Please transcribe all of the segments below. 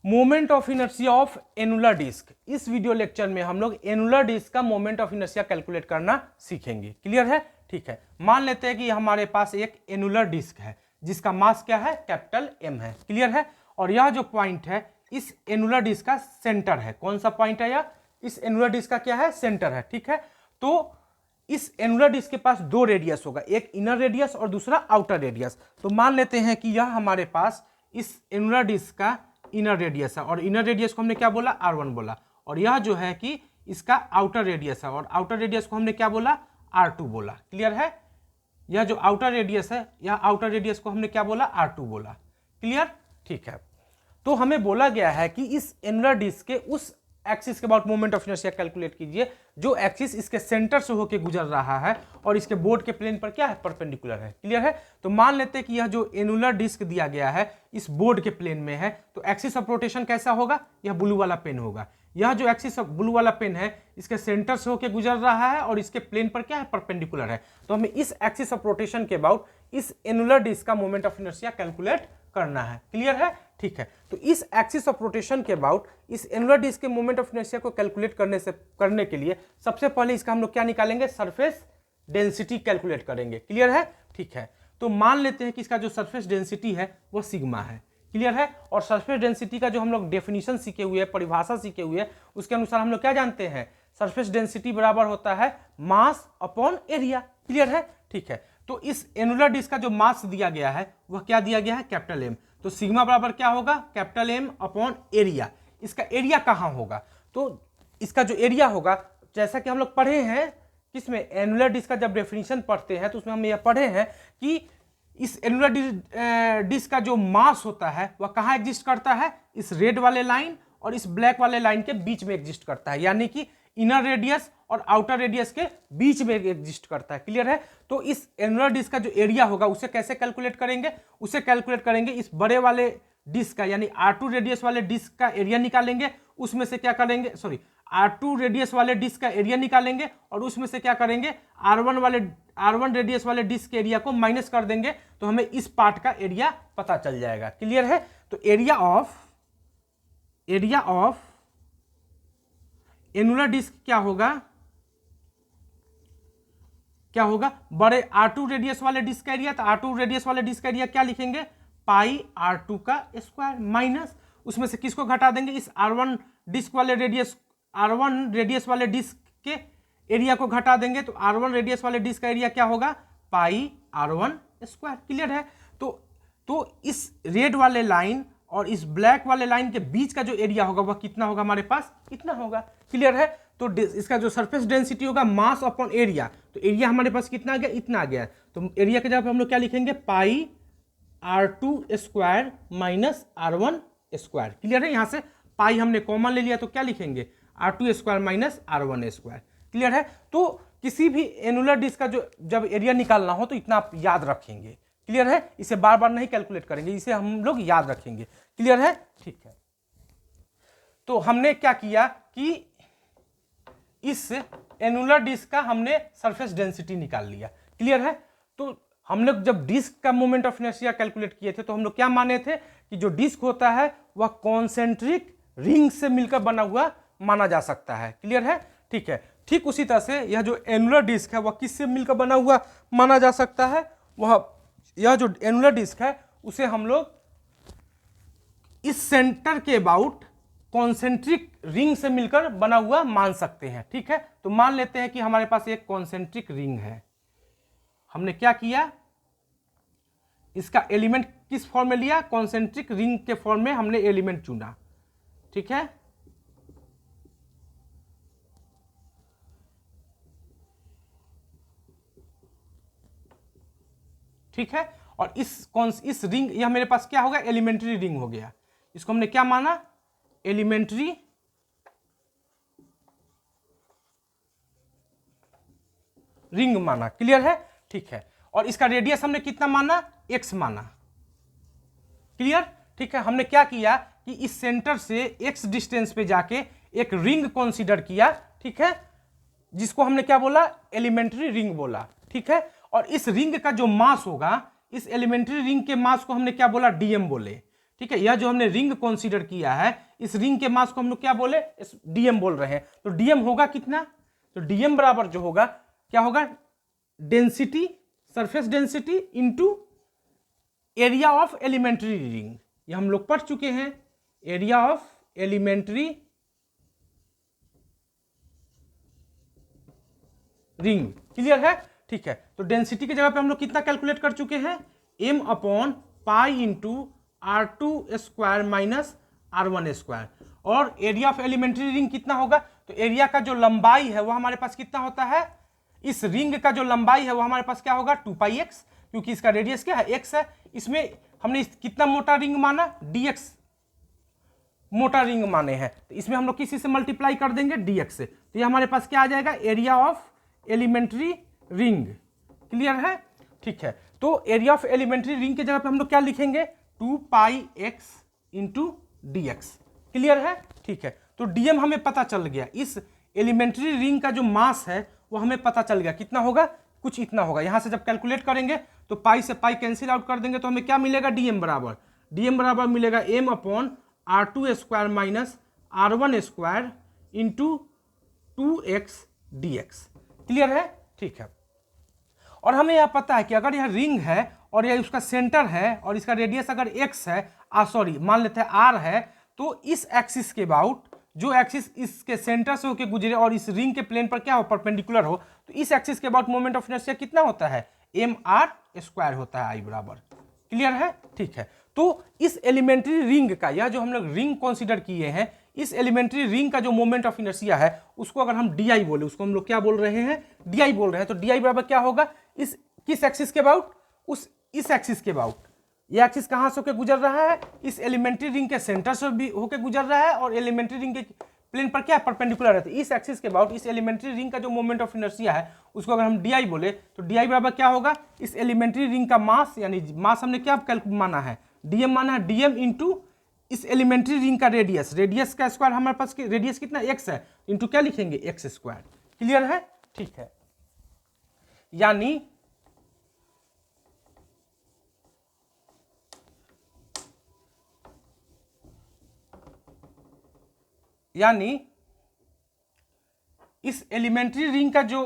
Moment of inertia of annular disc. इस video lecture में हम लोग एनुलर डिस्क का मोमेंट ऑफ इनर्शिया कैलकुलेट करना सीखेंगे। क्लियर है? ठीक है। मान लेते हैं कि हमारे पास एक एनुलर डिस्क है जिसका मास क्या है, कैपिटल एम है। क्लियर है? और यह जो पॉइंट है इस एनुलर डिस्क का सेंटर है। कौन सा पॉइंट है यह? इस एनुलर डिस्क का क्या है, सेंटर है। ठीक है। तो इस एनुलर डिस्क के पास दो रेडियस होगा, एक इनर रेडियस और दूसरा आउटर रेडियस। तो मान लेते हैं कि यह हमारे पास इस एनुलर डिस्क का इनर रेडियस है और इनर रेडियस को हमने क्या बोला, R1 बोला। और यह जो है कि इसका आउटर रेडियस है और आउटर रेडियस को हमने क्या बोला, R2 बोला। क्लियर है? यह जो आउटर रेडियस है, यह आउटर रेडियस को हमने क्या बोला, R2 बोला। क्लियर? ठीक है। तो हमें बोला गया है कि इस एनुलर डिस्क के उस एक्सिस के about moment of inertia calculate कीजिए जो एक्सिस इसके सेंटर से होकर गुजर रहा है और इसके बोर्ड के प्लेन पर क्या है, परपेंडिकुलर है। क्लियर है? तो मान लेते हैं कि यह जो एनुलर डिस्क दिया गया है इस बोर्ड के प्लेन में है, तो एक्सिस ऑफ रोटेशन कैसा होगा, यह ब्लू वाला पेन होगा। यह जो एक्सिस ऑफ ब्लू वाला पेन है इसके सेंटर से होकर गुजर रहा है और इसके प्लेन पर क्या है, परपेंडिकुलर है। तो हमें इस एक्सिस ऑफ रोटेशन के अबाउट इस एनुलर डिस्क का मोमेंट ऑफ इनर्शिया कैलकुलेट करना है। क्लियर है? ठीक है। तो इस एक्सिस ऑफ रोटेशन के अबाउट इस एनुलर डिस्क के मोमेंट ऑफ इनर्शिया को कैलकुलेट करने के लिए सबसे पहले इसका हम लोग क्या निकालेंगे, सरफेस डेंसिटी कैलकुलेट करेंगे। क्लियर है? ठीक है। तो मान लेते हैं कि इसका जो सरफेस डेंसिटी है वो सिग्मा है। क्लियर है? और सरफेस डेंसिटी का जो हम लोग डेफिनेशन सीखे हुए हैं, परिभाषा सीखे हुए हैं, उसके अनुसार हम लोग क्या जानते हैं, सरफेस डेंसिटी बराबर होता है मास अपॉन एरिया। क्लियर है? ठीक है। तो इस एनुलर डिस्क का जो मास दिया गया है वह क्या दिया गया है, कैपिटल एम। तो सिग्मा बराबर क्या होगा, कैपिटल एम अपॉन एरिया। इसका एरिया कहाँ होगा, तो इसका जो एरिया होगा, जैसा कि हम लोग पढ़े हैं किसमें, एनुलर डिस्क का जब डेफिनेशन पढ़ते हैं तो उसमें हम यह पढ़े हैं कि इस एनुलर डिस्क का जो मास होता है वह कहाँ एग्जिस्ट करता है, इस रेड वाले लाइन और इस ब्लैक वाले लाइन के बीच में एग्जिस्ट करता है, यानी कि इनर रेडियस और आउटर रेडियस के बीच में एग्जिस्ट करता है। क्लियर है? तो इस एनुलर डिस्क का जो एरिया होगा उसे कैसे कैलकुलेट करेंगे, उसे कैलकुलेट करेंगे इस बड़े वाले डिस्क का यानी R2 रेडियस वाले डिस्क का एरिया निकालेंगे, उसमें से क्या करेंगे, सॉरी, R2 रेडियस वाले डिस्क का एरिया निकालेंगे और उसमें से क्या करेंगे, R1 रेडियस वाले डिस्क के एरिया को माइनस कर देंगे, तो हमें इस पार्ट का एरिया पता चल जाएगा। क्लियर है? तो एरिया ऑफ एनुलर डिस्क क्या होगा, बड़े R2 रेडियस वाले डिस्क का एरिया, तो R2 रेडियस वाले डिस्क का एरिया क्या लिखेंगे, पाई R2 का स्क्वायर माइनस उसमें से किसको घटा देंगे, इस R1 रेडियस वाले डिस्क के एरिया को घटा देंगे, तो R1 रेडियस वाले डिस्क का एरिया क्या होगा, पाई R1 स्क्वायर। क्लियर है? तो इस रेड वाले लाइन और इस ब्लैक वाले लाइन के बीच का जो एरिया होगा वह कितना होगा, हमारे पास इतना होगा। क्लियर है? तो इसका जो सरफेस डेंसिटी होगा मास अपॉन एरिया, तो एरिया हमारे पास कितना आ गया, इतना आ गया। तो एरिया के जगह पे हम लोग क्या लिखेंगे, पाई R2 square minus R1 square. Clear है? यहां से पाई हमने कॉमन ले लिया तो क्या लिखेंगे, R2 square minus R1 square. Clear है? तो किसी भी एनुलर डिस्क का जो जब एरिया निकालना हो तो इतना आप याद रखेंगे। क्लियर है? इसे बार बार नहीं कैलकुलेट करेंगे, इसे हम लोग याद रखेंगे। क्लियर है? ठीक है। तो हमने क्या किया कि इस एनुलर डिस्क का हमने सरफेस डेंसिटी निकाल लिया। क्लियर है? तो हम लोग जब डिस्क का मोमेंट ऑफ इनर्शिया कैलकुलेट किए थे तो हम लोग क्या माने थे कि जो डिस्क होता है वह कॉन्सेंट्रिक रिंग से मिलकर बना हुआ माना जा सकता है। क्लियर है? ठीक है। ठीक उसी तरह से यह जो एनुलर डिस्क है वह किससे मिलकर बना हुआ माना जा सकता है, यह जो एनुलर डिस्क है उसे हम लोग इस सेंटर के अबाउट कॉन्सेंट्रिक रिंग से मिलकर बना हुआ मान सकते हैं। ठीक है? तो मान लेते हैं कि हमारे पास एक कॉन्सेंट्रिक रिंग है। हमने क्या किया, इसका एलिमेंट किस फॉर्म में लिया, कॉन्सेंट्रिक रिंग के फॉर्म में हमने एलिमेंट चुना। ठीक है? ठीक है? और इस रिंग, यह मेरे पास क्या होगा, एलिमेंट्री रिंग हो गया। इसको हमने क्या माना, एलिमेंट्री रिंग माना। क्लियर है? ठीक है। और इसका रेडियस हमने कितना माना, x माना। क्लियर? ठीक है। हमने क्या किया कि इस सेंटर से x डिस्टेंस पे जाके एक रिंग कंसीडर किया। ठीक है? जिसको हमने क्या बोला, एलिमेंट्री रिंग बोला। ठीक है? और इस रिंग का जो मास होगा, इस एलिमेंट्री रिंग के मास को हमने क्या बोला, dm बोले। ठीक है, यह जो हमने रिंग कंसीडर किया है, इस रिंग के मास को हम लोग क्या बोले, डीएम बोल रहे हैं। तो डीएम होगा कितना, तो डीएम बराबर जो होगा क्या होगा, density, surface density into area of elementary ring. ये हम लोग पढ़ चुके हैं, area of elementary ring. Clear है, ठीक है। तो डेंसिटी की जगह पे हम लोग कितना कैलकुलेट कर चुके हैं, m upon pi into R2 square minus R1 square. और एरिया ऑफ एलिमेंट्री रिंग कितना होगा, तो एरिया का जो लंबाई है वो हमारे पास कितना होता है, इस रिंग का जो लंबाई है वो हमारे पास क्या होगा 2πx, क्योंकि इसका रेडियस क्या है x है। इसमें हमने कितना मोटा रिंग माना, dx मोटा रिंग माने हैं, तो इसमें हम लोग किसी से मल्टीप्लाई कर देंगे dx से, तो ये हमारे पास क्या आ जाएगा, area of elementary ring. Clear है, ठीक है। तो एरिया ऑफ एलिमेंट्री रिंग की जगह पे हम लोग क्या लिखेंगे, 2πx इंटू dx। क्लियर है, ठीक है। तो डीएम हमें पता चल गया, इस एलिमेंट्री रिंग का जो मास है वो हमें पता चल गया कितना होगा, कुछ इतना होगा। यहां से जब कैलकुलेट करेंगे तो पाई से पाई कैंसिल आउट कर देंगे, तो हमें क्या मिलेगा, डीएम बराबर मिलेगा m upon R2 square minus R1 square into 2x dx। Clear है, ठीक है। और हमें यह पता है कि अगर यह रिंग है और यह उसका सेंटर है और इसका रेडियस अगर x है, सॉरी मान लेते हैं r है, तो इस एक्सिस के अबाउट, जो एक्सिस इसके सेंटर से होकर गुजरे और इस रिंग के प्लेन पर क्या हो, परपेंडिकुलर हो, तो इस एक्सिस के अबाउट मोमेंट ऑफ इनर्शिया कितना होता है, mr स्क्वायर होता है, I बराबर। क्लियर है, ठीक है। तो इस एलिमेंट्री रिंग का, यह जो हम लोग रिंग कंसीडर किए हैं, इस एलिमेंट्री रिंग का जो मोमेंट ऑफ इनर्शिया है उसको अगर हम डी बोले, उसको हम लोग क्या बोल रहे हैं, डी बोल रहे हैं। तो डी बराबर क्या होगा, इस किस एक्सिस के अबाउट, इस एक्सिस के अबाउट। ये एक्सिस कहां से होकर गुजर रहा है, इस एलिमेंट्री रिंग के सेंटर से भी होकर गुजर रहा है और एलिमेंट्री रिंग के प्लेन पर क्या परपेंडिकुलर है। तो इस एक्सिस के अबाउट इस एलिमेंट्री रिंग का जो मोमेंट ऑफ इनर्शिया है उसको अगर हम डी बोले, तो डी बराबर क्या होगा, इस एलिमेंट्री रिंग का मास, यानी मास हमने क्या माना है, डीएम माना है, डीएम इंटू इस एलिमेंट्री रिंग का रेडियस, रेडियस का स्क्वायर हमारे पास रेडियस कितना x है, इंटू क्या लिखेंगे, x स्क्वायर। क्लियर है, ठीक है। यानी इस एलिमेंट्री रिंग का जो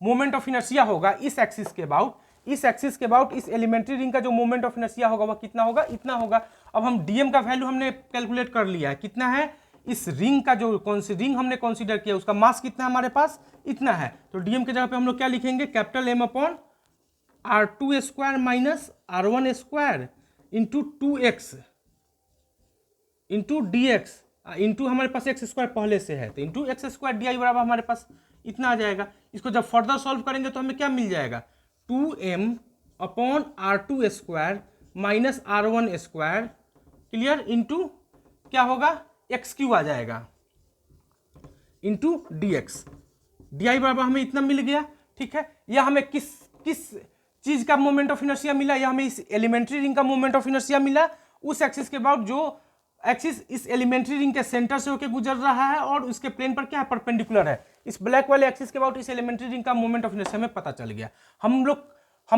मोमेंट ऑफ इनर्शिया होगा इस एक्सिस के अबाउट, इस एक्सिस के अबाउट इस एलिमेंट्री रिंग का जो मोमेंट ऑफ इनर्शिया होगा वह कितना होगा, इतना होगा। अब हम डीएम का वैल्यू हमने कैलकुलेट कर लिया है, कितना है, इस रिंग का जो कौन सी रिंग हमने कंसीडर किया उसका मास कितना है हमारे पास, इतना है। तो डीएम की जगह पे हम लोग क्या लिखेंगे, capital M upon R2 square minus R1 square into 2x into dx into हमारे पास x स्क्वायर पहले से है, तो इंटू x स्क्वायर डी बराबर हमारे पास इतना आ जाएगा। इसको जब फर्दर सॉल्व करेंगे तो हमें क्या मिल जाएगा, 2m upon R2 square minus R1 square, clear, into क्या होगा, एक्स क्यू आ जाएगा, इंटू dx। डी बराबर हमें इतना मिल गया, ठीक है। यह हमें किस चीज का मोमेंट ऑफ इनर्शिया मिला, यह हमें इस एलिमेंट्री रिंग का मोमेंट ऑफ इनर्शिया मिला, उस एक्सिस के बाद जो एक्सिस इस एलिमेंट्री रिंग के सेंटर से होकर गुजर रहा है और उसके प्लेन पर क्या है, परपेंडिकुलर है। इस ब्लैक वाले एक्सिस के बाद इस एलिमेंट्री रिंग का मोमेंट ऑफ इनर्शिया हमें पता चल गया। हम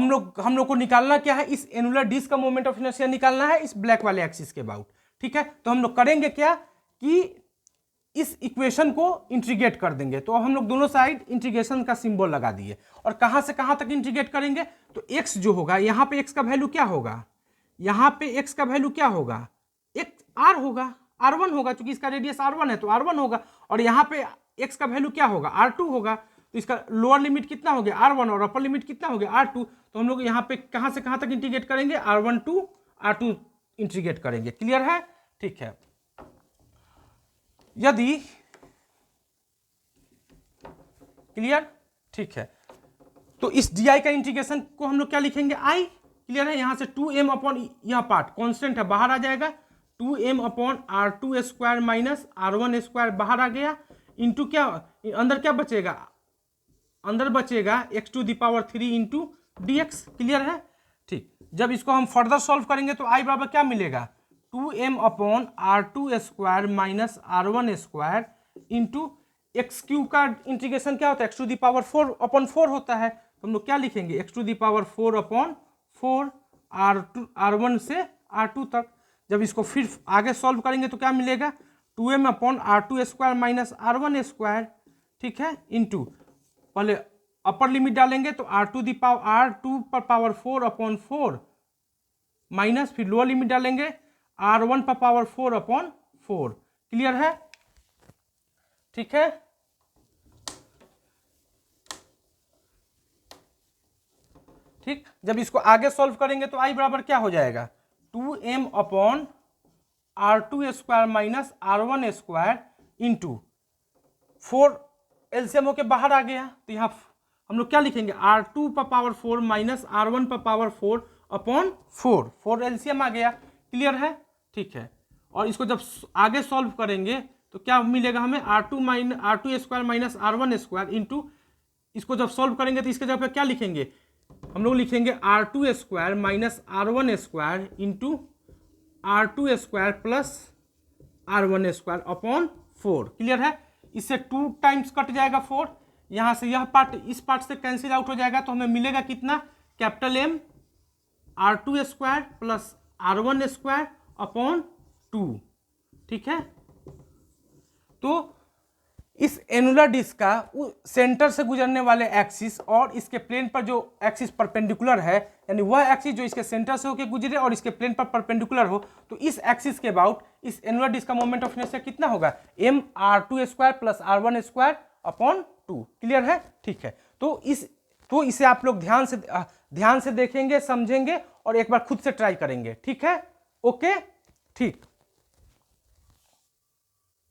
लोग को निकालना क्या है, इस एनुलर डिस्क का मोमेंट ऑफ इनर्शिया निकालना है इस ब्लैक वाले एक्सिस के अबाउट, ठीक है। तो हम लोग करेंगे क्या कि इस इक्वेशन को इंटीग्रेट कर देंगे। तो अब हम लोग दोनों साइड इंटीग्रेशन का सिंबल लगा दिए और कहां से कहां तक इंटीग्रेट करेंगे, तो x जो होगा, यहां पे x का वैल्यू क्या होगा, यहां पे x का वैल्यू क्या होगा, एक r होगा, r1 होगा, क्योंकि इसका रेडियस r1 है तो r1 होगा। और यहाँ पे x का वैल्यू क्या होगा, r2 होगा। तो इसका लोअर लिमिट कितना हो गया, r1, और अपर लिमिट कितना हो गया, r2। तो हम लोग यहाँ पे कहाँ से कहाँ तक इंटीग्रेट करेंगे, r1 टू r2 इंटीग्रेट करेंगे। क्लियर है, ठीक है। यदि क्लियर, ठीक है, तो इस डी का इंटीग्रेशन को हम लोग क्या लिखेंगे, i। क्लियर है, यहां से 2m अपॉन, यह पार्ट कांस्टेंट है, बाहर आ जाएगा, 2m upon R2 square minus R1 square बाहर आ गया, इंटू क्या, अंदर क्या बचेगा, अंदर बचेगा x to the power 3 into dx। Clear है, ठीक। जब इसको हम फर्दर सॉल्व करेंगे तो i बराबर क्या मिलेगा, 2m upon R2 square minus R1 square into x cube का इंटीग्रेशन क्या होता है, x to the power 4 upon 4 होता है। तो हम लोग क्या लिखेंगे, x to the power 4 upon 4 R1 से R2 तक। जब इसको फिर आगे सॉल्व करेंगे तो क्या मिलेगा, 2m upon R2 square minus R1 square, ठीक है, इंटू पहले अपर लिमिट डालेंगे तो R2 पर पावर 4 अपॉन 4 माइनस फिर लोअर लिमिट डालेंगे R1 पर पावर 4 अपॉन 4। क्लियर है, ठीक है। ठीक, जब इसको आगे सॉल्व करेंगे तो आई बराबर क्या हो जाएगा, 2m upon R2 square minus R1 square into 4 LCM होके बाहर आ गया तो यहाँ हम लोग क्या लिखेंगे, R2 पर पावर 4 माइनस R1 पर पावर 4 अपॉन 4 एलसीएम आ गया। क्लियर है, ठीक है। और इसको जब आगे सॉल्व करेंगे तो क्या मिलेगा हमें, R2 square minus R1 square into, इसको जब सॉल्व करेंगे तो इसके जगह पे क्या लिखेंगे, हम लोग लिखेंगे R2 square minus R1 square into R2 square plus R1 square upon 4। Clear है, इससे 2 टाइम्स कट जाएगा 4, यहाँ से यह पार्ट इस पार्ट से कैंसिल आउट हो जाएगा तो हमें मिलेगा कितना, capital M R2 square plus R1 square upon 2। ठीक है, तो इस एनुलर डिस्क का सेंटर से गुजरने वाले एक्सिस और इसके प्लेन पर जो एक्सिस परपेंडिकुलर है, यानी वह एक्सिस जो इसके सेंटर से होकर गुजरे और इसके प्लेन पर परपेंडिकुलर हो, तो इस एक्सिस के अबाउट इस एनुलर डिस्क का मोमेंट ऑफ इनर्शिया कितना होगा, m R2 square plus R1 square upon 2। Clear है, ठीक है। तो इसे आप लोग ध्यान से देखेंगे, समझेंगे और एक बार खुद से ट्राई करेंगे। ठीक है, ओके, ठीक।